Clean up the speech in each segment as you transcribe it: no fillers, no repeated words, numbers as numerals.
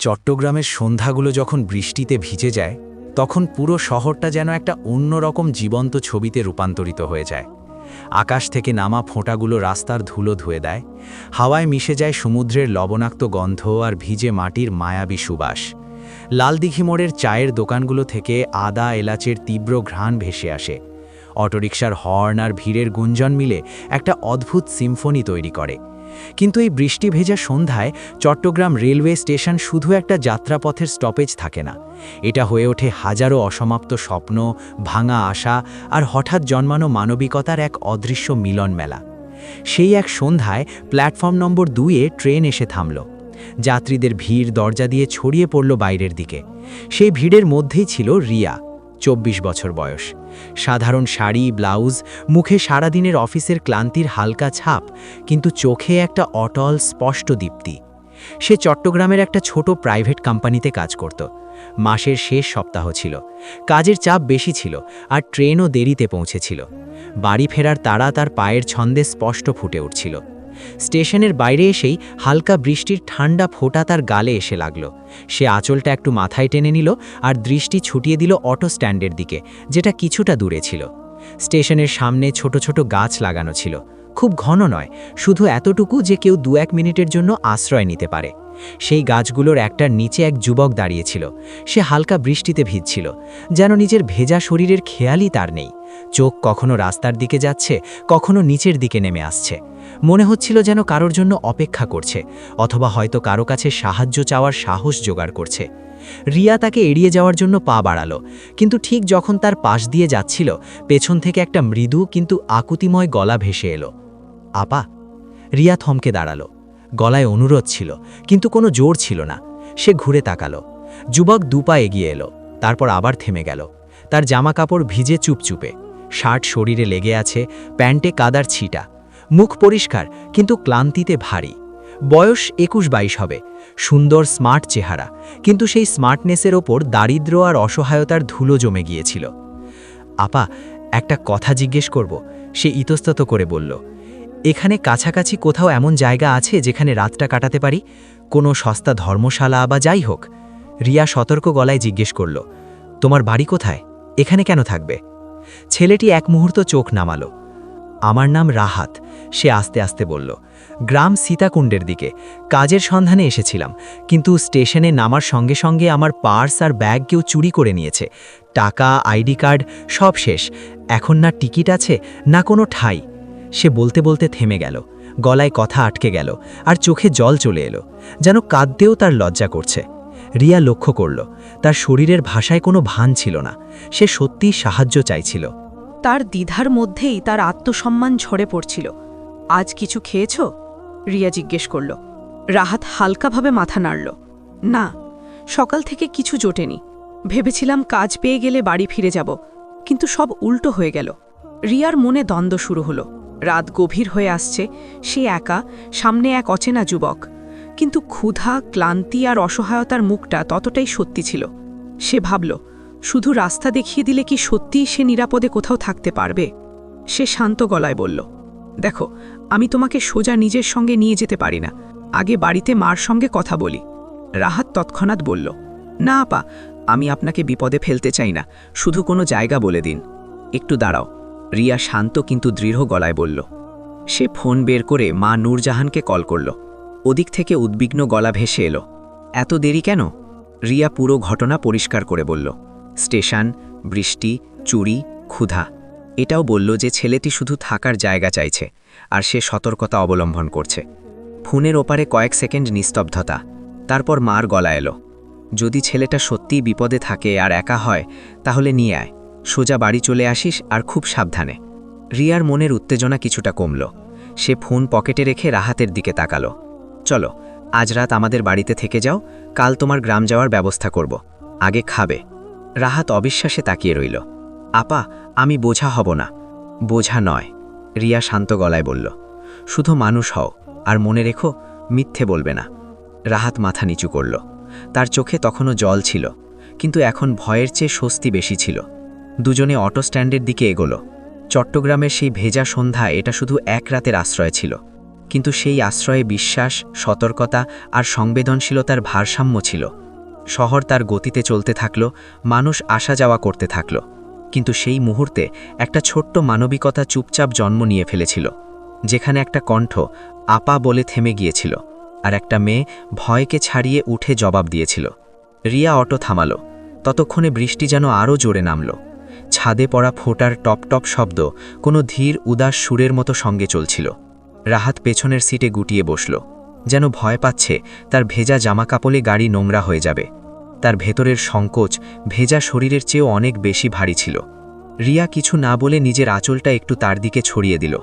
চট্টগ্রামের সন্ধ্যাগুলো যখন বৃষ্টিতে ভিজে যায় তখন পুরো শহরটা যেন একটা অন্যরকম জীবন্ত ছবিতে রূপান্তরিত হয়ে যায়। আকাশ থেকে নামা ফোঁটাগুলো রাস্তার ধুলো ধুয়ে দেয়, হাওয়ায় মিশে যায় সমুদ্রের লবণাক্ত গন্ধ আর ভিজে মাটির মায়াবী সুবাস। লালদিঘি মোড়ের চায়ের দোকানগুলো থেকে আদা এলাচের তীব্র ঘ্রাণ ভেসে আসে। অটোরিকশার হর্ন আর ভিড়ের গুঞ্জন মিলে একটা অদ্ভুত সিম্ফনি তৈরি করে। কিন্তু এই বৃষ্টি ভেজা সন্ধ্যায় চট্টগ্রাম রেলওয়ে স্টেশন শুধু একটা যাত্রাপথের স্টপেজ থাকে না, এটা হয়ে ওঠে হাজারো অসমাপ্ত স্বপ্ন, ভাঙা আশা আর হঠাৎ জন্মানো মানবিকতার এক অদৃশ্য মিলন মেলা। সেই এক সন্ধ্যায় প্ল্যাটফর্ম নম্বর 2-এ ট্রেন এসে থামল। যাত্রীদের ভিড় দরজা দিয়ে ছড়িয়ে পড়ল বাইরের দিকে। সেই ভিড়ের মধ্যেই ছিল রিয়া, 24 বছর বয়স। সাধারণ শাড়ি, ব্লাউজ, মুখে সারাদিনের অফিসের ক্লান্তির হালকা ছাপ, কিন্তু চোখে একটা অটল স্পষ্ট দীপ্তি। সে চট্টগ্রামের একটা ছোট প্রাইভেট কোম্পানিতে কাজ করত। মাসের শেষ সপ্তাহ ছিল, কাজের চাপ বেশি ছিল আর ট্রেনও দেরিতে পৌঁছেছিল। বাড়ি ফেরার তাড়া তার পায়ের ছন্দে স্পষ্ট ফুটে উঠছিল। স্টেশনের বাইরে এসেই হালকা বৃষ্টির ঠান্ডা ফোঁটা তার গালে এসে লাগল। সে আঁচলটা একটু মাথায় টেনে নিল আর দৃষ্টি ছুটিয়ে দিল অটো স্ট্যান্ডের দিকে, যেটা কিছুটা দূরে ছিল। স্টেশনের সামনে ছোট ছোট গাছ লাগানো ছিল, খুব ঘন নয়, শুধু এতটুকু যে কেউ 2-1 মিনিটের জন্য আশ্রয় নিতে পারে। সেই গাছগুলোর একটার নিচে এক যুবক দাঁড়িয়েছিল। সে হালকা বৃষ্টিতে ভিজছিল, যেন নিজের ভেজা শরীরের খেয়ালই তার নেই। চোখ কখনো রাস্তার দিকে যাচ্ছে, কখনো নিচের দিকে নেমে আসছে। মনে হচ্ছিল যেন কারোর জন্য অপেক্ষা করছে, অথবা হয়তো কারো কাছে সাহায্য চাওয়ার সাহস জোগাড় করছে। রিয়া তাকে এড়িয়ে যাওয়ার জন্য পা বাড়ালো, কিন্তু ঠিক যখন তার পাশ দিয়ে যাচ্ছিল, পেছন থেকে একটা মৃদু কিন্তু আকুতিময় গলা ভেসে এলো। আপা! রিয়া থমকে দাঁড়ালো। গলায় অনুরোধ ছিল, কিন্তু কোনো জোর ছিল না। সে ঘুরে তাকালো। যুবক 2 পা এগিয়ে এলো, তারপর আবার থেমে গেল। তার জামা কাপড় ভিজে চুপচুপে, শার্ট শরীরে লেগে আছে, প্যান্টে কাদার ছিটা। মুখ পরিষ্কার, কিন্তু ক্লান্তিতে ভারী। বয়স 21-22 হবে। সুন্দর স্মার্ট চেহারা, কিন্তু সেই স্মার্টনেসের ওপর দারিদ্র্য আর অসহায়তার ধুলো জমে গিয়েছিল। আপা, একটা কথা জিজ্ঞেস করব? সে ইতস্তত করে বলল। এখানে কাছাকাছি কোথাও এমন জায়গা আছে যেখানে রাতটা কাটাতে পারি? কোনো সস্তা ধর্মশালা বা যাই হোক। রিয়া সতর্ক গলায় জিজ্ঞেস করল, তোমার বাড়ি কোথায়? এখানে কেন থাকবে? ছেলেটি এক মুহূর্ত চোখ নামালো। আমার নাম রাহাত, সে আস্তে আস্তে বলল। গ্রাম সীতাকুণ্ডের দিকে কাজের সন্ধানে এসেছিলাম, কিন্তু স্টেশনে নামার সঙ্গে সঙ্গে আমার পার্স আর ব্যাগ কেউ চুরি করে নিয়েছে। টাকা, আইডি কার্ড সব শেষ। এখন না টিকিট আছে, না কোনো ঠাঁই। সে বলতে বলতে থেমে গেল, গলায় কথা আটকে গেল আর চোখে জল চলে এলো, যেন কাঁদতেও তার লজ্জা করছে। রিয়া লক্ষ্য করল, তার শরীরের ভাষায় কোনো ভান ছিল না। সে সত্যিই সাহায্য চাইছিল। তার দ্বিধার মধ্যেই তার আত্মসম্মান ঝরে পড়ছিল। আজ কিছু খেয়েছ? রিয়া জিজ্ঞেস করল। রাহাত হালকাভাবে মাথা নাড়ল। না, সকাল থেকে কিছু জোটেনি। ভেবেছিলাম কাজ পেয়ে গেলে বাড়ি ফিরে যাব, কিন্তু সব উল্টো হয়ে গেল। রিয়ার মনে দ্বন্দ্ব শুরু হলো। রাত গভীর হয়ে আসছে, সে একা, সামনে এক অচেনা যুবক। কিন্তু ক্ষুধা, ক্লান্তি আর অসহায়তার মুখটা ততটাই সত্যি ছিল। সে ভাবল, শুধু রাস্তা দেখিয়ে দিলে কি সত্যিই সে নিরাপদে কোথাও থাকতে পারবে? সে শান্ত গলায় বলল, দেখো, আমি তোমাকে সোজা নিজের সঙ্গে নিয়ে যেতে পারি না। আগে বাড়িতে মার সঙ্গে কথা বলি। রাহাত তৎক্ষণাৎ বলল, না আপা, আমি আপনাকে বিপদে ফেলতে চাই না, শুধু কোনো জায়গা বলে দিন। একটু দাঁড়াও, রিয়া শান্ত কিন্তু দৃঢ় গলায় বলল। সে ফোন বের করে মা নূরজাহানকে কল করল। ওদিক থেকে উদ্বিগ্ন গলা ভেসে এলো, এত দেরি কেন? রিয়া পুরো ঘটনা পরিষ্কার করে বলল। স্টেশন, বৃষ্টি, চুরি, ক্ষুধা। এটাও বলল যে ছেলেটি শুধু থাকার জায়গা চাইছে, আর সে সতর্কতা অবলম্বন করছে। ফোনের ওপারে কয়েক সেকেন্ড নিস্তব্ধতা, তারপর মার গলা এলো, যদি ছেলেটা সত্যিই বিপদে থাকে আর একা হয়, তাহলে নিয়ে আয়, সোজা বাড়ি চলে আসিস, আর খুব সাবধানে। রিয়ার মনের উত্তেজনা কিছুটা কমল। সে ফোন পকেটে রেখে রাহাতের দিকে তাকালো। চলো, আজ রাত আমাদের বাড়িতে থেকে যাও, কাল তোমার গ্রাম যাওয়ার ব্যবস্থা করব, আগে খাবে। রাহাত অবিশ্বাসে তাকিয়ে রইল। আপা, আমি বোঝা হব না। বোঝা নয়, রিয়া শান্ত গলায় বলল, শুধু মানুষ হও, আর মনে রেখো, মিথ্যে বলবে না। রাহাত মাথা নিচু করল। তার চোখে তখনও জল ছিল, কিন্তু এখন ভয়ের চেয়ে স্বস্তি বেশি ছিল। দুজনে অটো স্ট্যান্ডের দিকে এগোলো। চট্টগ্রামের সেই ভেজা সন্ধ্যা এটা শুধু এক রাতের আশ্রয় ছিল, কিন্তু সেই আশ্রয়ে বিশ্বাস, সতর্কতা আর সংবেদনশীলতার ভারসাম্য ছিল। শহর তার গতিতে চলতে থাকল, মানুষ আসা যাওয়া করতে থাকল, কিন্তু সেই মুহূর্তে একটা ছোট্ট মানবিকতা চুপচাপ জন্ম নিয়ে ফেলেছিল, যেখানে একটা কণ্ঠ আপা বলে থেমে গিয়েছিল, আর একটা মেয়ে ভয়কে ছাড়িয়ে উঠে জবাব দিয়েছিল। রিয়া অটো থামালো। ততক্ষণে বৃষ্টি যেন আরও জোরে নামল। ছাদে পড়া ফোঁটার টপ টপ শব্দ কোনো ধীর উদাস সুরের মতো সঙ্গে চলছিল। রাহাত পেছনের সিটে গুটিয়ে বসল, যেন ভয় পাচ্ছে তার ভেজা জামাকাপড়ে গাড়ি নোংরা হয়ে যাবে। তার ভেতরের সংকোচ ভেজা শরীরের চেয়েও অনেক বেশি ভারী ছিল। রিয়া কিছু না বলে নিজের আঁচলটা একটু তার দিকে ছড়িয়ে দিল।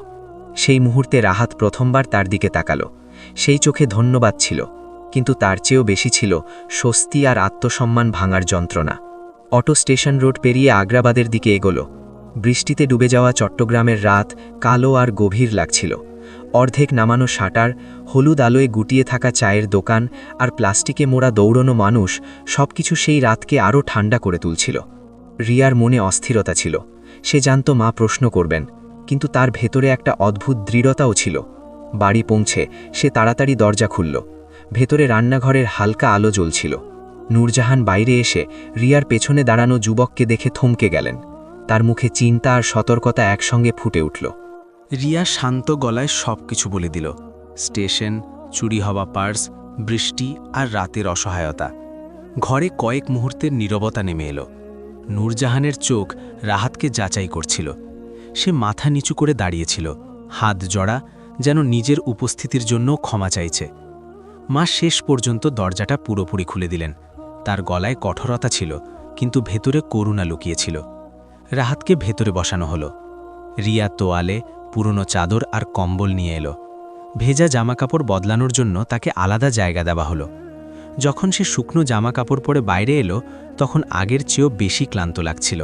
সেই মুহূর্তে রাহাত প্রথমবার তার দিকে তাকালো। সেই চোখে ধন্যবাদ ছিল, কিন্তু তার চেয়েও বেশি ছিল স্বস্তি আর আত্মসম্মান ভাঙার যন্ত্রণা। অটো স্টেশন রোড পেরিয়ে আগ্রাবাদের দিকে এগোলো। বৃষ্টিতে ডুবে যাওয়া চট্টগ্রামের রাত কালো আর গভীর লাগছিল। অর্ধেক নামানো শাটার, হলুদ আলোয় গুটিয়ে থাকা চায়ের দোকান আর প্লাস্টিকে মোড়া দৌড়নো মানুষ সবকিছু সেই রাতকে আরও ঠান্ডা করে তুলছিল। রিয়ার মনে অস্থিরতা ছিল। সে জানত মা প্রশ্ন করবেন, কিন্তু তার ভেতরে একটা অদ্ভুত দৃঢ়তাও ছিল। বাড়ি পৌঁছে সে তাড়াতাড়ি দরজা খুলল। ভেতরে রান্নাঘরের হালকা আলো জ্বলছিল। নূরজাহান বাইরে এসে রিয়ার পেছনে দাঁড়ানো যুবককে দেখে থমকে গেলেন। তার মুখে চিন্তা আর সতর্কতা একসঙ্গে ফুটে উঠল। রিয়া শান্ত গলায় সবকিছু বলে দিল। স্টেশন, চুরি হওয়া পার্স, বৃষ্টি আর রাতের অসহায়তা। ঘরে কয়েক মুহূর্তের নীরবতা নেমে এলো। নূরজাহানের চোখ রাহাতকে যাচাই করছিল। সে মাথা নিচু করে দাঁড়িয়েছিল, হাত জড়া, যেন নিজের উপস্থিতির জন্য ক্ষমা চাইছে। মা শেষ পর্যন্ত দরজাটা পুরোপুরি খুলে দিলেন। তার গলায় কঠোরতা ছিল, কিন্তু ভেতরে করুণা লুকিয়েছিল। রাহাতকে ভেতরে বসানো হলো। রিয়া তোয়ালে, পুরনো চাদর আর কম্বল নিয়ে এলো। ভেজা জামাকাপড় বদলানোর জন্য তাকে আলাদা জায়গা দেওয়া হলো। যখন সে শুকনো জামাকাপড় পরে বাইরে এলো, তখন আগের চেয়েও বেশি ক্লান্ত লাগছিল।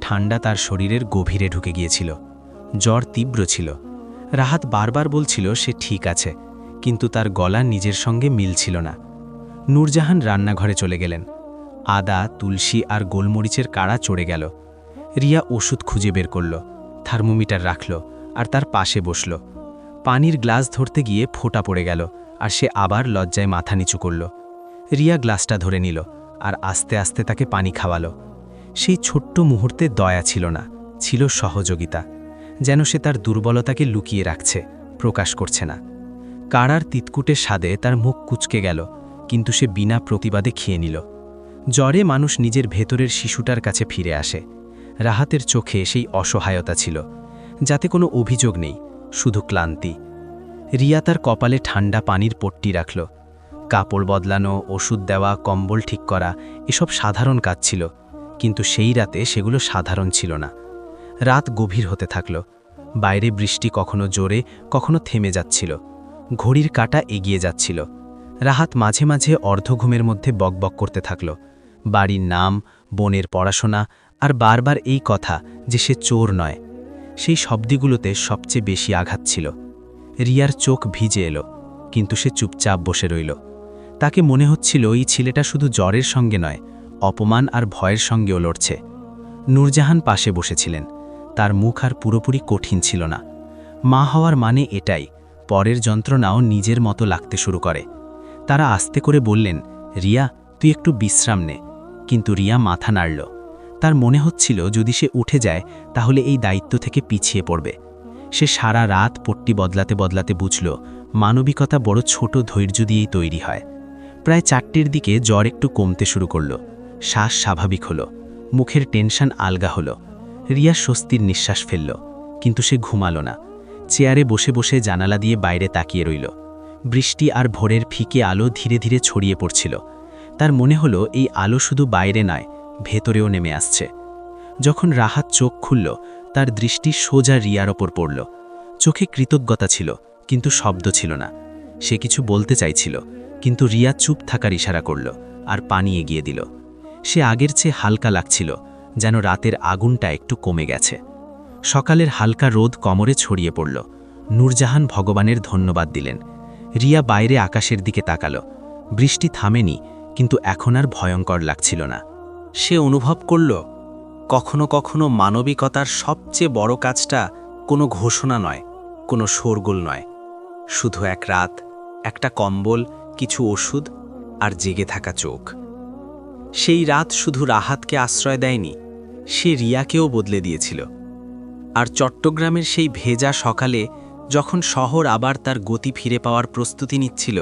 ঠান্ডা তার শরীরের গভীরে ঢুকে গিয়েছিল। জ্বর তীব্র ছিল। রাহাত বারবার বলছিল সে ঠিক আছে, কিন্তু তার গলা নিজের সঙ্গে মিলছিল না। নূরজাহান রান্নাঘরে চলে গেলেন। আদা, তুলসী আর গোলমরিচের কাড়া চড়ে গেল। রিয়া ওষুধ খুঁজে বের করল, থার্মোমিটার রাখল আর তার পাশে বসল। পানির গ্লাস ধরতে গিয়ে ফোঁটা পড়ে গেল, আর সে আবার লজ্জায় মাথা নিচু করল। রিয়া গ্লাসটা ধরে নিল আর আস্তে আস্তে তাকে পানি খাওয়ালো। সেই ছোট্ট মুহূর্তে দয়া ছিল না, ছিল সহযোগিতা। যেন সে তার দুর্বলতাকে লুকিয়ে রাখছে, প্রকাশ করছে না। কাড়ার তিতকুটে স্বাদে তার মুখ কুঁচকে গেল, কিন্তু সে বিনা প্রতিবাদে খেয়ে নিল। জ্বরে মানুষ নিজের ভেতরের শিশুটার কাছে ফিরে আসে। রাহাতের চোখে সেই অসহায়তা ছিল, যাতে কোনো অভিযোগ নেই, শুধু ক্লান্তি। রিয়া তার কপালে ঠান্ডা পানির পট্টি রাখল। কাপড় বদলানো, ওষুধ দেওয়া, কম্বল ঠিক করা এসব সাধারণ কাজ ছিল, কিন্তু সেই রাতে সেগুলো সাধারণ ছিল না। রাত গভীর হতে থাকল। বাইরে বৃষ্টি কখনো জোরে, কখনো থেমে যাচ্ছিল। ঘড়ির কাঁটা এগিয়ে যাচ্ছিল। রাহাত মাঝে মাঝে অর্ধঘুমের মধ্যে বকবক করতে থাকল। বাড়ির নাম, বোনের পড়াশোনা আর বারবার এই কথা যে সে চোর নয়। সেই শব্দগুলোতে সবচেয়ে বেশি আঘাত ছিল। রিয়ার চোখ ভিজে এলো, কিন্তু সে চুপচাপ বসে রইল। তাকে মনে হচ্ছিল এই ছেলেটা শুধু জ্বরের সঙ্গে নয়, অপমান আর ভয়ের সঙ্গেও লড়ছে। নূরজাহান পাশে বসেছিলেন। তার মুখ আর পুরোপুরি কঠিন ছিল না। মা হওয়ার মানে এটাই, পরের যন্ত্রণাও নিজের মতো লাগতে শুরু করে। তারা আস্তে করে বললেন, রিয়া, তুই একটু বিশ্রাম নে। কিন্তু রিয়া মাথা নাড়ল। তার মনে হচ্ছিল যদি সে উঠে যায় তাহলে এই দায়িত্ব থেকে পিছিয়ে পড়বে। সে সারা রাত পট্টি বদলাতে বদলাতে বুঝল মানবিকতা বড় ছোট ধৈর্য দিয়েই তৈরি হয়। প্রায় 4টের দিকে জ্বর একটু কমতে শুরু করল। শ্বাস স্বাভাবিক হলো, মুখের টেনশন আলগা হলো। রিয়া স্বস্তির নিঃশ্বাস ফেলল, কিন্তু সে ঘুমালো না। চেয়ারে বসে বসে জানালা দিয়ে বাইরে তাকিয়ে রইল। বৃষ্টি আর ভোরের ফিকে আলো ধীরে ধীরে ছড়িয়ে পড়ছিল। তার মনে হলো এই আলো শুধু বাইরে নয়, ভেতরেও নেমে আসছে। যখন রাহাত চোখ খুলল, তার দৃষ্টি সোজা রিয়ার ওপর পড়ল। চোখে কৃতজ্ঞতা ছিল, কিন্তু শব্দ ছিল না। সে কিছু বলতে চাইছিল, কিন্তু রিয়া চুপ থাকার ইশারা করল আর পানি এগিয়ে দিল। সে আগের চেয়ে হালকা লাগছিল, যেন রাতের আগুনটা একটু কমে গেছে। সকালের হালকা রোদ কোমরে ছড়িয়ে পড়ল। নূরজাহান ভগবানের ধন্যবাদ দিলেন। রিয়া বাইরে আকাশের দিকে তাকালো। বৃষ্টি থামেনি, কিন্তু এখন আর ভয়ঙ্কর লাগছিল না। সে অনুভব করল কখনো কখনো মানবিকতার সবচেয়ে বড় কাজটা কোনো ঘোষণা নয়, কোনো শোরগোল নয়, শুধু এক রাত, একটা কম্বল, কিছু ওষুধ আর জেগে থাকা চোখ। সেই রাত শুধু রাহাতকে আশ্রয় দেয়নি, সে রিয়াকেও বদলে দিয়েছিল। আর চট্টগ্রামের সেই ভেজা সকালে, যখন শহর আবার তার গতি ফিরে পাওয়ার প্রস্তুতি নিচ্ছিল,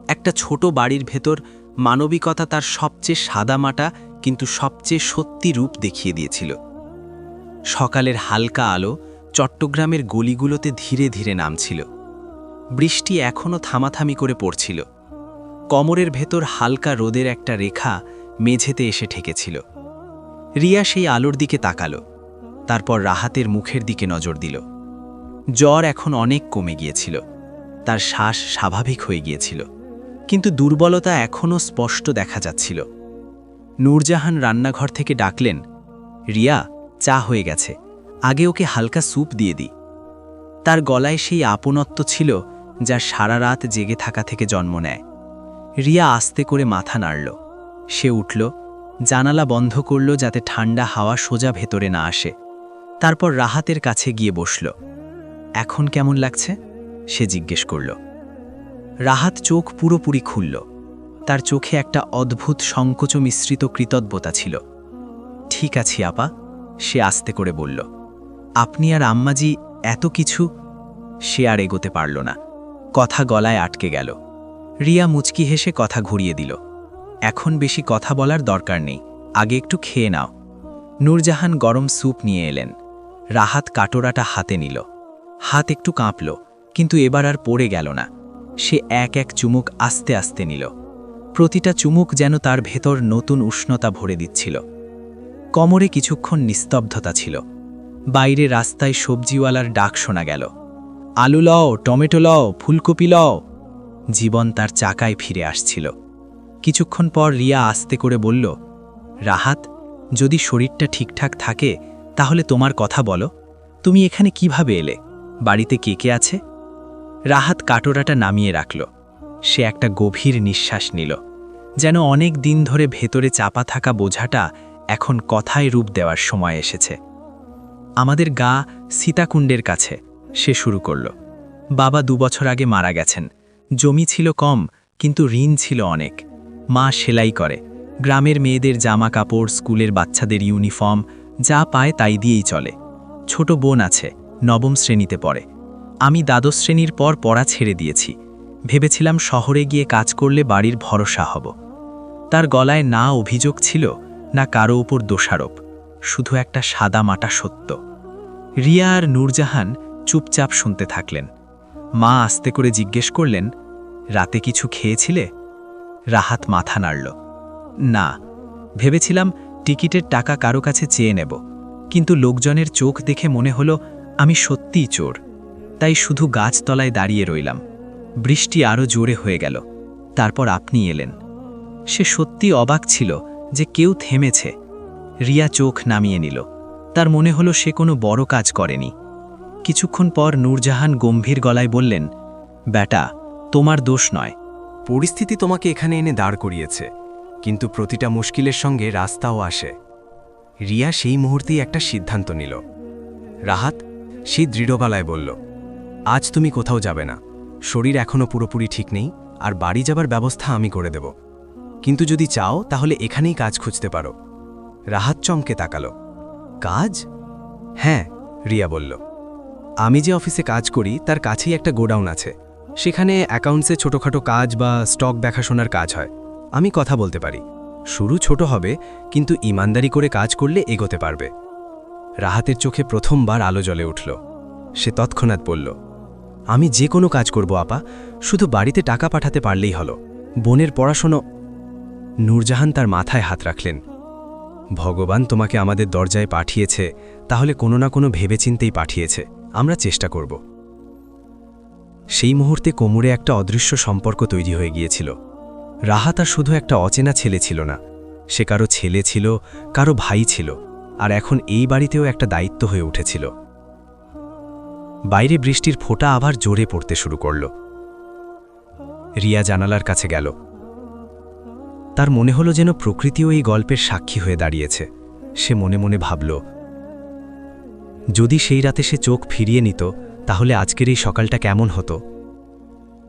একটা ছোট বাড়ির ভেতর মানবিকতা তার সবচেয়ে সাদামাটা কিন্তু সবচেয়ে সত্যি রূপ দেখিয়ে দিয়েছিল। সকালের হালকা আলো চট্টগ্রামের গলিগুলোতে ধীরে ধীরে নামছিল। বৃষ্টি এখনও থামাথামি করে পড়ছিল। কমরের ভেতর হালকা রোদের একটা রেখা মেঝেতে এসে ঠেকেছিল। রিয়া সেই আলোর দিকে তাকালো, তারপর রাহাতের মুখের দিকে নজর দিল। জ্বর এখন অনেক কমে গিয়েছিল, তার শ্বাস স্বাভাবিক হয়ে গিয়েছিল, কিন্তু দুর্বলতা এখনও স্পষ্ট দেখা যাচ্ছিল। নূরজাহান রান্নাঘর থেকে ডাকলেন, রিয়া, চা হয়ে গেছে, আগে ওকে হালকা স্যুপ দিয়ে দিই। তার গলায় সেই আপনত্ব ছিল যা সারা রাত জেগে থাকা থেকে জন্ম নেয়। রিয়া আস্তে করে মাথা নাড়ল। সে উঠল, জানালা বন্ধ করল যাতে ঠান্ডা হাওয়া সোজা ভেতরে না আসে। তারপর রাহাতের কাছে গিয়ে বসল। এখন কেমন লাগছে? সে জিজ্ঞেস করল। রাহাত চোখ পুরোপুরি খুলল। তার চোখে একটা অদ্ভুত সংকোচ মিশ্রিত কৃতজ্ঞতা ছিল। ঠিক আছি আপা, সে আস্তে করে বলল। আপনি আর আম্মাজি এত কিছু। সে আর এগোতে পারল না, কথা গলায় আটকে গেল। রিয়া মুচকি হেসে কথা ঘুরিয়ে দিল। এখন বেশি কথা বলার দরকার নেই, আগে একটু খেয়ে নাও। নূরজাহান গরম স্যুপ নিয়ে এলেন। রাহাত কাটোরাটা হাতে নিল। হাত একটু কাঁপল, কিন্তু এবার আর পড়ে গেল না। সে এক এক চুমুক আস্তে আস্তে নিল। প্রতিটা চুমুক যেন তার ভেতর নতুন উষ্ণতা ভরে দিচ্ছিল। কোমরে কিছুক্ষণ নিস্তব্ধতা ছিল। বাইরে রাস্তায় সবজিওয়ালার ডাক শোনা গেল, আলু লও, টমেটো লও, ফুলকপি লও। জীবন তার চাকায় ফিরে আসছিল। কিছুক্ষণ পর রিয়া আস্তে করে বলল, রাহাত, যদি শরীরটা ঠিকঠাক থাকে তাহলে তোমার কথা বলো। তুমি এখানে কিভাবে এলে? বাড়িতে কে কে আছে? রাহাত কাটোরাটা নামিয়ে রাখল। সে একটা গভীর নিঃশ্বাস নিল, যেন অনেক দিন ধরে ভেতরে চাপা থাকা বোঝাটা এখন কথায় রূপ দেওয়ার সময় এসেছে। আমাদের গা সীতাকুণ্ডের কাছে, সে শুরু করল। বাবা 2 বছর আগে মারা গেছেন। জমি ছিল কম, কিন্তু ঋণ ছিল অনেক। মা সেলাই করে, গ্রামের মেয়েদের জামা কাপড়, স্কুলের বাচ্চাদের ইউনিফর্ম, যা পায় তাই দিয়েই চলে। ছোট বোন আছে, 9ম শ্রেণীতে পড়ে। আমি দ্বাদশ শ্রেণীর পর পড়া ছেড়ে দিয়েছি। ভেবেছিলাম শহরে গিয়ে কাজ করলে বাড়ির ভরসা হব। তার গলায় না অভিযোগ ছিল, না কারো উপর দোষারোপ, শুধু একটা সাদা মাটা সত্য। রিয়া আর নূরজাহান চুপচাপ শুনতে থাকলেন। মা আস্তে করে জিজ্ঞেস করলেন, রাতে কিছু খেয়েছিলে? রাহাত মাথা নাড়ল। না, ভেবেছিলাম টিকিটের টাকা কারো কাছে চেয়ে নেব, কিন্তু লোকজনের চোখ দেখে মনে হলো আমি সত্যিই চোর। তাই শুধু গাছতলায় দাঁড়িয়ে রইলাম। বৃষ্টি আরও জোরে হয়ে গেল। তারপর আপনি এলেন। সে সত্যি অবাক ছিল যে কেউ থেমেছে। রিয়া চোখ নামিয়ে নিল। তার মনে হলো সে কোনো বড় কাজ করেনি। কিছুক্ষণ পর নূরজাহান গম্ভীর গলায় বললেন, বেটা, তোমার দোষ নয়। পরিস্থিতি তোমাকে এখানে এনে দাঁড় করিয়েছে, কিন্তু প্রতিটা মুশকিলের সঙ্গে রাস্তাও আসে। রিয়া সেই মুহূর্তেই একটা সিদ্ধান্ত নিল। রাহাত সেই দৃঢ় গলায় বলল, আজ তুমি কোথাও যাবে না। শরীর এখনও পুরোপুরি ঠিক নেই, আর বাড়ি যাবার ব্যবস্থা আমি করে দেব। কিন্তু যদি চাও তাহলে এখানেই কাজ খুঁজতে পারো। রাহাত চমকে তাকালো। কাজ? হ্যাঁ, রিয়া বলল। আমি যে অফিসে কাজ করি তার কাছেই একটা গোডাউন আছে। সেখানে অ্যাকাউন্টসে ছোটোখাটো কাজ বা স্টক দেখাশোনার কাজ হয়। আমি কথা বলতে পারি। শুরু ছোট হবে, কিন্তু ইমানদারি করে কাজ করলে এগোতে পারবে। রাহাতের চোখে প্রথমবার আলো জ্বলে উঠল। সে তৎক্ষণাৎ বলল, আমি যে কোনো কাজ করব আপা, শুধু বাড়িতে টাকা পাঠাতে পারলেই হলো। বোনের পড়াশোনা। নূরজাহান তার মাথায় হাত রাখলেন। ভগবান তোমাকে আমাদের দরজায় পাঠিয়েছে, তাহলে কোনো না কোনো ভেবেচিন্তেই পাঠিয়েছে। আমরা চেষ্টা করব। সেই মুহূর্তে কোমরে একটা অদৃশ্য সম্পর্ক তৈরি হয়ে গিয়েছিল। রাহাত আর শুধু একটা অচেনা ছেলে ছিল না, সে কারো ছেলে ছিল, কারো ভাই ছিল, আর এখন এই বাড়িতেও একটা দায়িত্ব হয়ে উঠেছিল। বাইরে বৃষ্টির ফোঁটা আবার জোরে পড়তে শুরু করল। রিয়া জানালার কাছে গেল। তার মনে হলো যেন প্রকৃতিও এই গল্পের সাক্ষী হয়ে দাঁড়িয়েছে। সে মনে মনে ভাবল, যদি সেই রাতে সে চোখ ফিরিয়ে নিত তাহলে আজকের এই সকালটা কেমন হতো।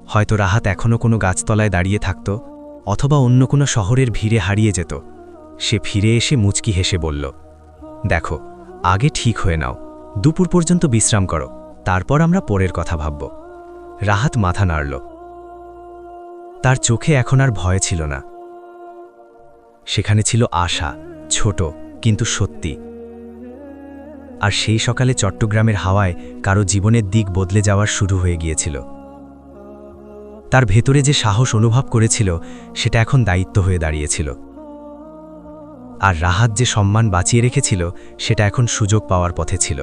হয়তো রাহাত এখনও কোনো গাছতলায় দাঁড়িয়ে থাকত, অথবা অন্য কোনো শহরের ভিড়ে হারিয়ে যেত। সে ফিরে এসে মুচকি হেসে বলল, দেখো, আগে ঠিক হয়ে নাও, দুপুর পর্যন্ত বিশ্রাম করো, তারপর আমরা পরের কথা ভাবব। রাহাত মাথা নাড়ল। তার চোখে এখন আর ভয় ছিল না, সেখানে ছিল আশা, ছোট কিন্তু সত্যি। আর সেই সকালে চট্টগ্রামের হাওয়ায় কারো জীবনের দিক বদলে যাওয়ার শুরু হয়ে গিয়েছিল। তার ভেতরে যে সাহস অনুভব করেছিল সেটা এখন দায়িত্ব হয়ে দাঁড়িয়েছিল। আর রাহাত যে সম্মান বাঁচিয়ে রেখেছিল সেটা এখন সুযোগ পাওয়ার পথে ছিল।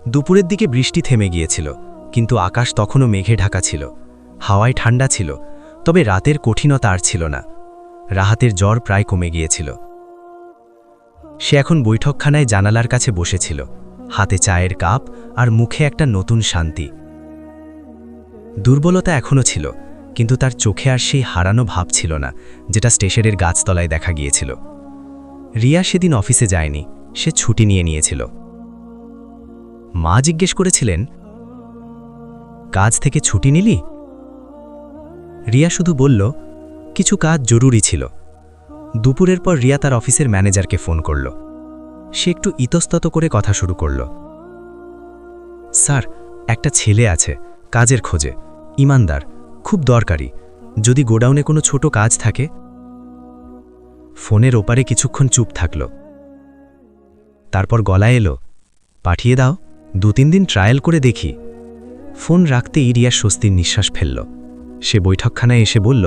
দুপুরের দিকে বৃষ্টি থেমে গিয়েছিল, কিন্তু আকাশ তখনও মেঘে ঢাকা ছিল। হাওয়ায় ঠান্ডা ছিল, তবে রাতের কঠিনতা আর ছিল না। রাহাতের জ্বর প্রায় কমে গিয়েছিল। সে এখন বৈঠকখানায় জানালার কাছে বসেছিল, হাতে চায়ের কাপ আর মুখে একটা নতুন শান্তি। দুর্বলতা এখনও ছিল, কিন্তু তার চোখে আর সেই হারানো ভাব ছিল না যেটা স্টেশনের গাছতলায় দেখা গিয়েছিল। রিয়া সেদিন অফিসে যায়নি, সে ছুটি নিয়েছিল। মা জিজ্ঞেস করেছিলেন, কাজ থেকে ছুটি নিলি? রিয়া শুধু বলল, কিছু কাজ জরুরি ছিল। দুপুরের পর রিয়া তার অফিসের ম্যানেজারকে ফোন করল। সে একটু ইতস্তত করে কথা শুরু করল। স্যার, একটা ছেলে আছে, কাজের খোঁজে, ইমানদার, খুব দরকারি। যদি গোডাউনে কোনো ছোট কাজ থাকে। ফোনের ওপারে কিছুক্ষণ চুপ থাকল, তারপর গলায় এলো, পাঠিয়ে দাও, 2-3 দিন ট্রায়াল করে দেখি। ফোন রাখতেই রিয়া স্বস্তির নিঃশ্বাস ফেলল। সে বৈঠকখানায় এসে বলল,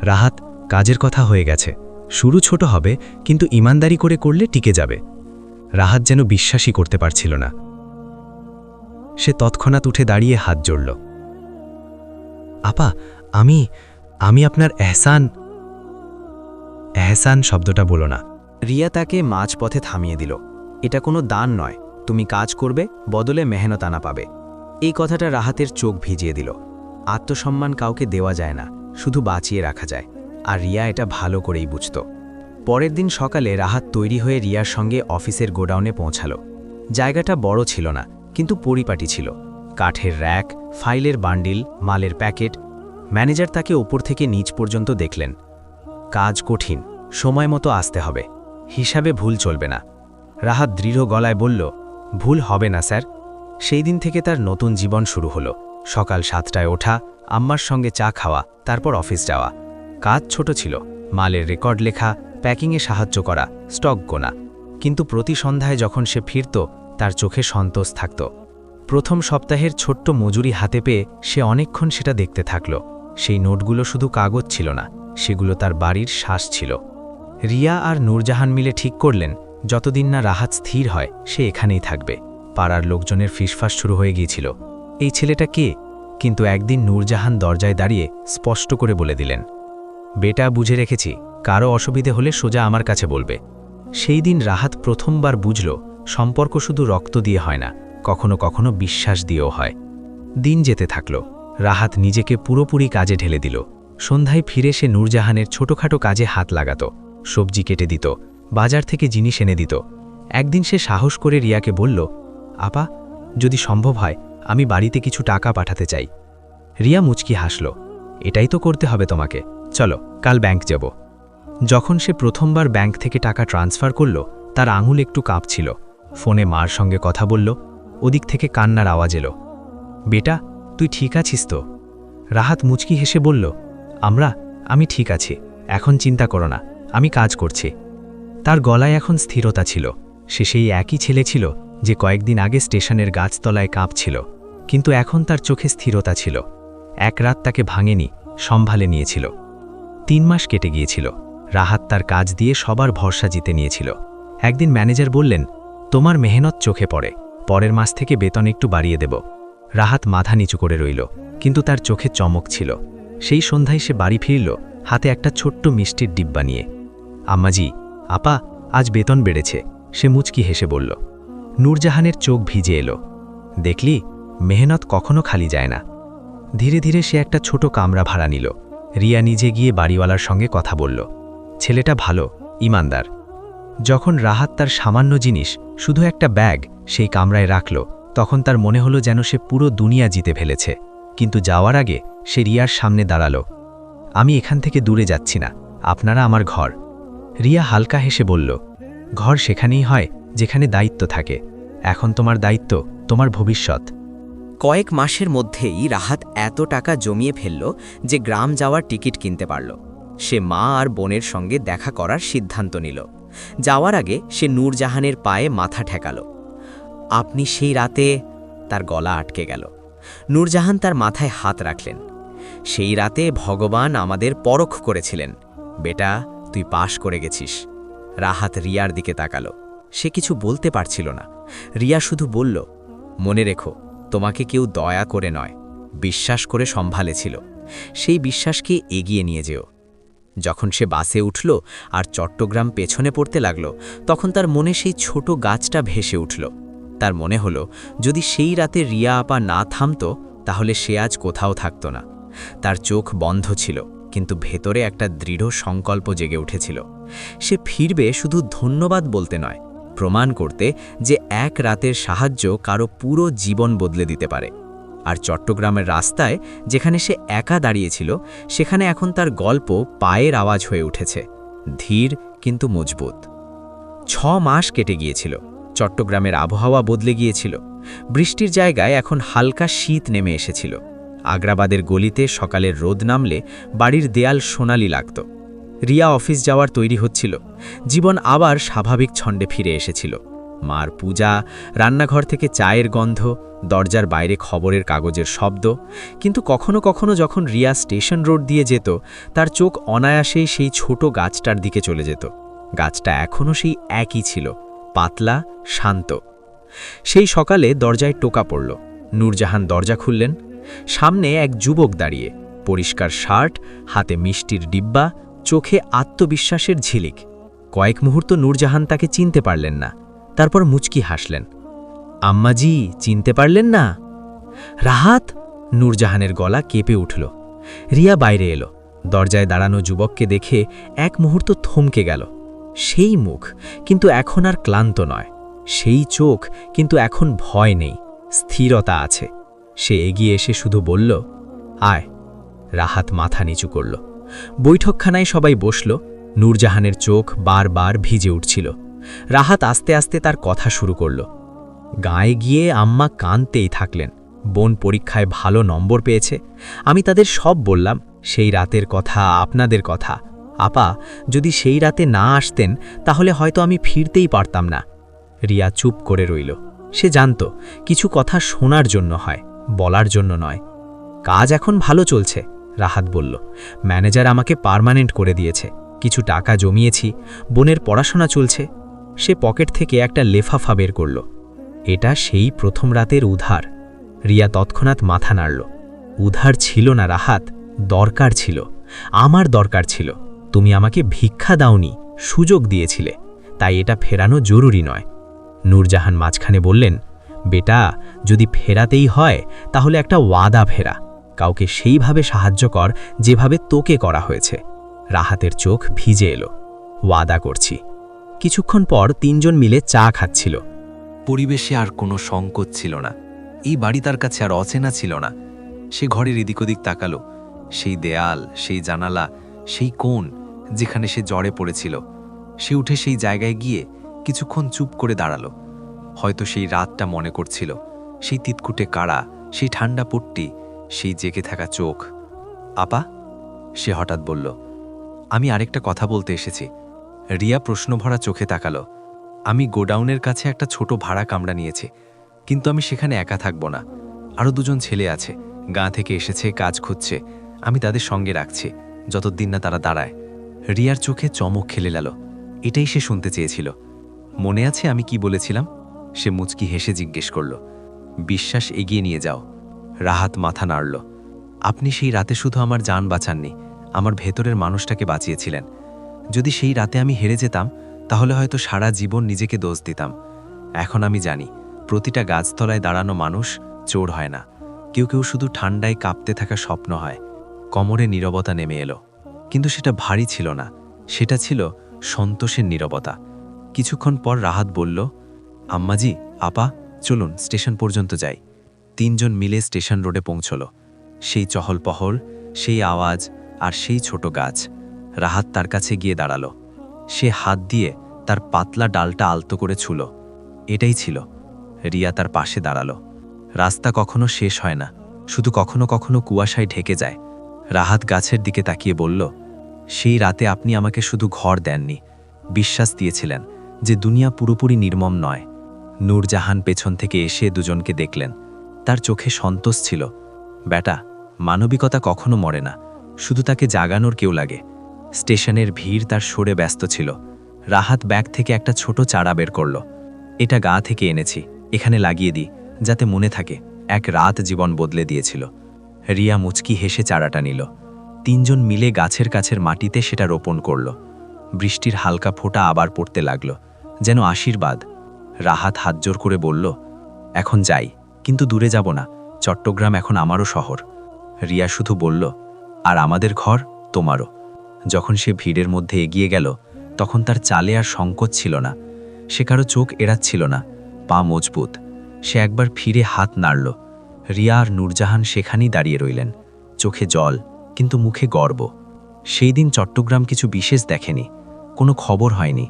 রাহাত, কাজের কথা হয়ে গেছে। শুরু ছোট হবে, কিন্তু ইমানদারি করে করলে টিকে যাবে। রাহাত যেন বিশ্বাসই করতে পারছিল না। সে তৎক্ষণাৎ উঠে দাঁড়িয়ে হাত জড়ল। আপা, আমি আপনার এহসান শব্দটা বলো না। রিয়া তাকে মাঝপথে থামিয়ে দিল। এটা কোনো দান নয়, তুমি কাজ করবে, বদলে মেহনত আনা পাবে। এই কথাটা রাহাতের চোখ ভিজিয়ে দিল। আত্মসম্মান কাউকে দেওয়া যায় না, শুধু বাঁচিয়ে রাখা যায়। আর রিয়া এটা ভালো করেই বুঝত। পরের দিন সকালে রাহাত তৈরি হয়ে রিয়ার সঙ্গে অফিসের গোডাউনে পৌঁছালো। জায়গাটা বড় ছিল না, কিন্তু পরিপাটি ছিল। কাঠের র্যাক, ফাইলের বান্ডিল, মালের প্যাকেট। ম্যানেজার তাকে ওপর থেকে নিচ পর্যন্ত দেখলেন। কাজ কঠিন, সময় মতো আসতে হবে, হিসাবে ভুল চলবে না। রাহাত দৃঢ় গলায় বলল, ভুল হবে না স্যার। সেই দিন থেকে তার নতুন জীবন শুরু হলো। সকাল 7টায় ওঠা, আম্মার সঙ্গে চা খাওয়া, তারপর অফিস যাওয়া। কাজ ছোট ছিল, মালের রেকর্ড লেখা, প্যাকিংয়ে সাহায্য করা, স্টক গোনা। কিন্তু প্রতি সন্ধ্যায় যখন সে ফিরত, তার চোখে সন্তোষ থাকত। প্রথম সপ্তাহের ছোট্ট মজুরি হাতে পেয়ে সে অনেকক্ষণ সেটা দেখতে থাকল। সেই নোটগুলো শুধু কাগজ ছিল না, সেগুলো তার বাড়ির শ্বাস ছিল। রিয়া আর নূরজাহান মিলে ঠিক করলেন, যতদিন না রাহাত স্থির হয় সে এখানেই থাকবে। পাড়ার লোকজনের ফিসফাস শুরু হয়ে গিয়েছিল, এই ছেলেটা কে? কিন্তু একদিন নূরজাহান দরজায় দাঁড়িয়ে স্পষ্ট করে বলে দিলেন, বেটা, বুঝে রেখেছি, কারো অসুবিধে হলে সোজা আমার কাছে বলবে। সেই দিন রাহাত প্রথমবার বুঝল, সম্পর্ক শুধু রক্ত দিয়ে হয় না, কখনো কখনো বিশ্বাস দিয়েও হয়। দিন যেতে থাকল, রাহাত নিজেকে পুরোপুরি কাজে ঢেলে দিল। সন্ধ্যায় ফিরে সে নূরজাহানের ছোটখাটো কাজে হাত লাগাত, সবজি কেটে দিত, বাজার থেকে জিনিস এনে দিত। একদিন সে সাহস করে রিয়াকে বলল, আপা, যদি সম্ভব হয় আমি বাড়িতে কিছু টাকা পাঠাতে চাই। রিয়া মুচকি হাসল, এটাই তো করতে হবে তোমাকে, চলো কাল ব্যাংক যাব। যখন সে প্রথমবার ব্যাংক থেকে টাকা ট্রান্সফার করল, তার আঙুল একটু কাঁপছিল। ফোনে মার সঙ্গে কথা বলল, ওদিক থেকে কান্নার আওয়াজ এলো, বেটা, তুই ঠিক আছিস তো? রাহাত মুচকি হেসে বলল, আমি ঠিক আছি, এখন চিন্তা করো না, আমি কাজ করছি। তার গলায় এখন স্থিরতা ছিল। সে সেই একই ছেলে ছিল যে কয়েকদিন আগে স্টেশনের গাছতলায় কাঁপছিল, কিন্তু এখন তার চোখে স্থিরতা ছিল। এক রাত তাকে ভাঙেনি, সম্ভালে নিয়েছিল। 3 মাস কেটে গিয়েছিল। রাহাত তার কাজ দিয়ে সবার ভরসা জিতে নিয়েছিল। একদিন ম্যানেজার বললেন, তোমার মেহনত চোখে পড়ে, পরের মাস থেকে বেতন একটু বাড়িয়ে দেব। রাহাত মাথা নিচু করে রইল, কিন্তু তার চোখে চমক ছিল। সেই সন্ধ্যায় সে বাড়ি ফিরল, হাতে একটা ছোট্ট মিষ্টির ডিব্বা নিয়ে। আম্মাজি, আপা, আজ বেতন বেড়েছে, সে মুচকি হেসে বলল। নূরজাহানের চোখ ভিজে এলো। দেখলি, মেহনত কখনো খালি যায় না। ধীরে ধীরে সে একটা ছোট কামরা ভাড়া নিল। রিয়া নিজে গিয়ে বাড়িওয়ালার সঙ্গে কথা বলল। ছেলেটা ভালো, ইমানদার। যখন রাহাত তার সামান্য জিনিস, শুধু একটা ব্যাগ, সেই কামরায় রাখল, তখন তার মনে হলো যেন সে পুরো দুনিয়া জিতে ফেলেছে। কিন্তু যাওয়ার আগে সে রিয়ার সামনে দাঁড়ালো। আমি এখান থেকে দূরে যাচ্ছি না, আপনারা আমার ঘর। রিয়া হালকা হেসে বলল, ঘর সেখানেই হয় যেখানে দায়িত্ব থাকে। এখন তোমার দায়িত্ব, তোমার ভবিষ্যৎ। কয়েক মাসের মধ্যেই রাহাত এত টাকা জমিয়ে ফেলল যে গ্রাম যাওয়ার টিকিট কিনতে পারল। সে মা আর বোনের সঙ্গে দেখা করার সিদ্ধান্ত নিল। যাওয়ার আগে সে নূরজাহানের পায়ে মাথা ঠেকাল। আপনি সেই রাতে, তার গলা আটকে গেল। নূরজাহান তার মাথায় হাত রাখলেন। সেই রাতে ভগবান আমাদের পরখ করেছিলেন। বেটা, তুই পাশ করে গেছিস। রাহাত রিয়ার দিকে তাকালো। সে কিছু বলতে পারছিল না। রিয়া শুধু বলল, মনে রেখো, তোমাকে কেউ দয়া করে নয়, বিশ্বাস করে সম্ভালেছিল। সেই বিশ্বাসকে এগিয়ে নিয়ে যেও। যখন সে বাসে উঠল আর চট্টগ্রাম পেছনে পড়তে লাগল, তখন তার মনে সেই ছোট গাছটা ভেসে উঠল। তার মনে হলো, যদি সেই রাতে রিয়া আপা না থামত, তাহলে সে আজ কোথাও থাকত না। তার চোখ বন্ধ ছিল, কিন্তু ভেতরে একটা দৃঢ় সংকল্প জেগে উঠেছিল। সে ফিরবে শুধু ধন্যবাদ বলতে নয়, প্রমাণ করতে যে এক রাতের সাহায্য কারো পুরো জীবন বদলে দিতে পারে। আর চট্টগ্রামের রাস্তায় যেখানে সে একা দাঁড়িয়েছিল, সেখানে এখন তার গল্প পায়ের আওয়াজ হয়ে উঠেছে, ধীর কিন্তু মজবুত। 6 মাস কেটে গিয়েছিল। চট্টগ্রামের আবহাওয়া বদলে গিয়েছিল। বৃষ্টির জায়গায় এখন হালকা শীত নেমে এসেছিল। আগ্রাবাদের গলিতে সকালের রোদ নামলে বাড়ির দেয়াল সোনালি লাগত। রিয়া অফিস যাওয়ার তৈরি হচ্ছিল। জীবন আবার স্বাভাবিক ছন্দে ফিরে এসেছিল। মার পূজা, রান্নাঘর থেকে চায়ের গন্ধ, দরজার বাইরে খবরের কাগজের শব্দ। কিন্তু কখনো কখনো যখন রিয়া স্টেশন রোড দিয়ে যেত, তার চোখ অনায়াসেই সেই ছোট গাছটার দিকে চলে যেত। গাছটা এখনও সেই একই ছিল, পাতলা, শান্ত। সেই সকালে দরজায় টোকা পড়ল। নূরজাহান দরজা খুললেন। সামনে এক যুবক দাঁড়িয়ে, পরিষ্কার শার্ট, হাতে মিষ্টির ডিব্বা, চোখে আত্মবিশ্বাসের ঝিলিক। কয়েক মুহূর্ত নূরজাহান তাকে চিনতে পারলেন না। তারপর মুচকি হাসলেন। আম্মাজি, চিনতে পারলেন না? রাহাত! নূরজাহানের গলা কেঁপে উঠল। রিয়া বাইরে এলো। দরজায় দাঁড়ানো যুবককে দেখে এক মুহূর্ত থমকে গেল। সেই মুখ, কিন্তু এখন আর ক্লান্ত নয়। সেই চোখ, কিন্তু এখন ভয় নেই, স্থিরতা আছে। সে এগিয়ে এসে শুধু বলল, আয়। রাহাত মাথা নিচু করল। বৈঠকখানায় সবাই বসল। নূরজাহানের চোখ বারবার ভিজে উঠছিল। রাহাত আস্তে আস্তে তার কথা শুরু করল। গায়ে গিয়ে আম্মা কাঁদতেই থাকলেন। বোন পরীক্ষায় ভালো নম্বর পেয়েছে। আমি তাদের সব বললাম, সেই রাতের কথা, আপনাদের কথা। আপা, যদি সেই রাতে না আসতেন, তাহলে হয়তো আমি ফিরতেই পারতাম না। রিয়া চুপ করে রইল। সে জানত, কিছু কথা শোনার জন্য হয়, বলার জন্য নয়। কাজ এখন ভালো চলছে, রাহাত বলল। ম্যানেজার আমাকে পার্মানেন্ট করে দিয়েছে। কিছু টাকা জমিয়েছি, বোনের পড়াশোনা চলছে। সে পকেট থেকে একটা লেফাফা বের করল। এটা সেই প্রথম রাতের উধার। রিয়া তৎক্ষণাৎ মাথা নাড়ল। উধার ছিল না রাহাত, দরকার ছিল। আমার দরকার ছিল। তুমি আমাকে ভিক্ষা দাওনি, সুযোগ দিয়েছিলে। তাই এটা ফেরানো জরুরি নয়। নূরজাহান মাঝখানে বললেন, বেটা, যদি ফেরাতেই হয়, তাহলে একটা ওয়াদা ফেরা। কাউকে সেইভাবে সাহায্য কর যেভাবে তোকে করা হয়েছে। রাহাতের চোখ ভিজে এলো। ওয়াদা করছি। কিছুক্ষণ পর 3 জন মিলে চা খাচ্ছিল। পরিবেশে আর কোনো সংকোচ ছিল না। এই বাড়ি তার কাছে আর অচেনা ছিল না। সে ঘরের এদিক ওদিক তাকালো। সেই দেয়াল, সেই জানালা, সেই কোণ যেখানে সে জ্বরে পড়েছিল। সে উঠে সেই জায়গায় গিয়ে কিছুক্ষণ চুপ করে দাঁড়ালো। হয়তো সেই রাতটা মনে করছিল, সেই তিতকুটে কাড়া, সেই ঠান্ডা পট্টি, সেই জেগে থাকা চোখ। আপা, সে হঠাৎ বলল, আমি আরেকটা কথা বলতে এসেছি। রিয়া প্রশ্নভরা চোখে তাকালো। আমি গোডাউনের কাছে একটা ছোট ভাড়া কামরা নিয়েছি, কিন্তু আমি সেখানে একা থাকব না। আরও 2 জন ছেলে আছে, গাঁ থেকে এসেছে, কাজ খুঁজছে। আমি তাদের সঙ্গে রাখছি, যতদিন না তারা দাঁড়ায়। রিয়ার চোখে চমক খেলে গেল। এটাই সে শুনতে চেয়েছিল। মনে আছে আমি কি বলেছিলাম? সে মুচকি হেসে জিজ্ঞেস করল, বিশ্বাস এগিয়ে নিয়ে যাও। রাহাত মাথা নাড়ল। আপনি সেই রাতে শুধু আমার জান বাঁচাননি, আমার ভেতরের মানুষটাকে বাঁচিয়েছিলেন। যদি সেই রাতে আমি হেরে যেতাম, তাহলে হয়তো সারা জীবন নিজেকে দোষ দিতাম। এখন আমি জানি, প্রতিটা গাছতলায় দাঁড়ানো মানুষ চোর হয় না। কেউ কেউ শুধু ঠান্ডায় কাঁপতে থাকা স্বপ্ন হয়। কোমরে নীরবতা নেমে এলো, কিন্তু সেটা ভারী ছিল না, সেটা ছিল সন্তোষের নীরবতা। কিছুক্ষণ পর রাহাত বলল, আম্মাজি, আপা, চলুন স্টেশন পর্যন্ত যাই। 3 জন মিলে স্টেশন রোডে পৌঁছল। সেই চহল-পহল, সেই আওয়াজ আর সেই ছোট গাছ। রাহাত তার কাছে গিয়ে দাঁড়ালো। সে হাত দিয়ে তার পাতলা ডালটা আলতো করে ছুল। এটাই ছিল। রিয়া তার পাশে দাঁড়ালো। রাস্তা কখনো শেষ হয় না, শুধু কখনো কখনো কুয়াশায় ঢেকে যায়। রাহাত গাছের দিকে তাকিয়ে বলল, সেই রাতে আপনি আমাকে শুধু ঘর দেননি, বিশ্বাস দিয়েছিলেন যে দুনিয়া পুরোপুরি নির্মম নয়। নূরজাহান পেছন থেকে এসে দুজনকে দেখলেন। তার চোখে সন্তোষ ছিল। বেটা, মানবিকতা কখনো মরে না, শুধু তাকে জাগানোর কেউ লাগে। স্টেশনের ভিড় তার সরে ব্যস্ত ছিল। রাহাত ব্যাগ থেকে একটা ছোট চারা বের করল। এটা গা থেকে এনেছি, এখানে লাগিয়ে দিই, যাতে মনে থাকে এক রাত জীবন বদলে দিয়েছিল। রিয়া মুচকি হেসে চারাটা নিল। তিনজন মিলে গাছের কাছের মাটিতে সেটা রোপণ করল। বৃষ্টির হালকা ফোঁটা আবার পড়তে লাগল, যেন আশীর্বাদ। রাহাত হাত জোর করে বলল, এখন যাই, কিন্তু দূরে যাব না। চট্টগ্রাম এখন আমারও শহর। রিয়া শুধু বলল, আর আমাদের ঘর তোমারও। যখন সে ভিড়ের মধ্যে এগিয়ে গেল, তখন তার চালে আর সংকোচ ছিল না। সে কারো চোখ এড়াচ্ছিল না, পা মজবুত। সে একবার ফিরে হাত নাড়ল। রিয়া আর নূরজাহান সেখানেই দাঁড়িয়ে রইলেন, চোখে জল কিন্তু মুখে গর্ব। সেই দিন চট্টগ্রাম কিছু বিশেষ দেখেনি, কোনো খবর হয়নি,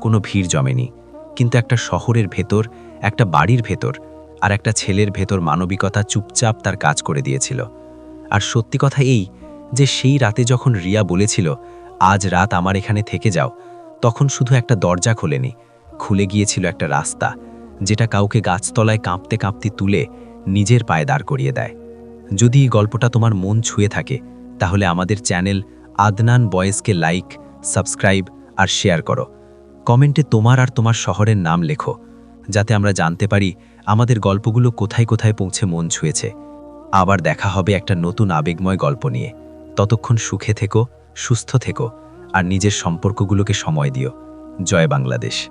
কোনো ভিড় জমেনি, কিন্তু একটা শহরের ভেতর, একটা বাড়ির ভেতর আর একটা ছেলের ভেতর মানবিকতা চুপচাপ তার কাজ করে দিয়েছিল। আর সত্যি কথা এই যে সেই রাতে যখন রিয়া বলেছিল, আজ রাত আমার এখানে থেকে যাও, তখন শুধু একটা দরজা খোলেনি, খুলে গিয়েছিল একটা রাস্তা, যেটা কাউকে গাছতলায় কাঁপতে কাঁপতে তুলে নিজের পায়ে দাঁড় করিয়ে দেয়। যদি এই গল্পটা তোমার মন ছুঁয়ে থাকে, তাহলে আমাদের চ্যানেল আদনান বয়েজকে লাইক, সাবস্ক্রাইব আর শেয়ার করো। কমেন্টে তোমার আর তোমার শহরের নাম লেখো, যাতে আমরা জানতে পারি আমাদের গল্পগুলো কোথায় কোথায় পৌঁছে মন ছুঁয়েছে। আবার দেখা হবে একটা নতুন আবেগময় গল্প নিয়ে। ততক্ষণ সুখে থেকো, সুস্থ থেকো আর নিজের সম্পর্কগুলোকে সময় দিও। জয় বাংলাদেশ।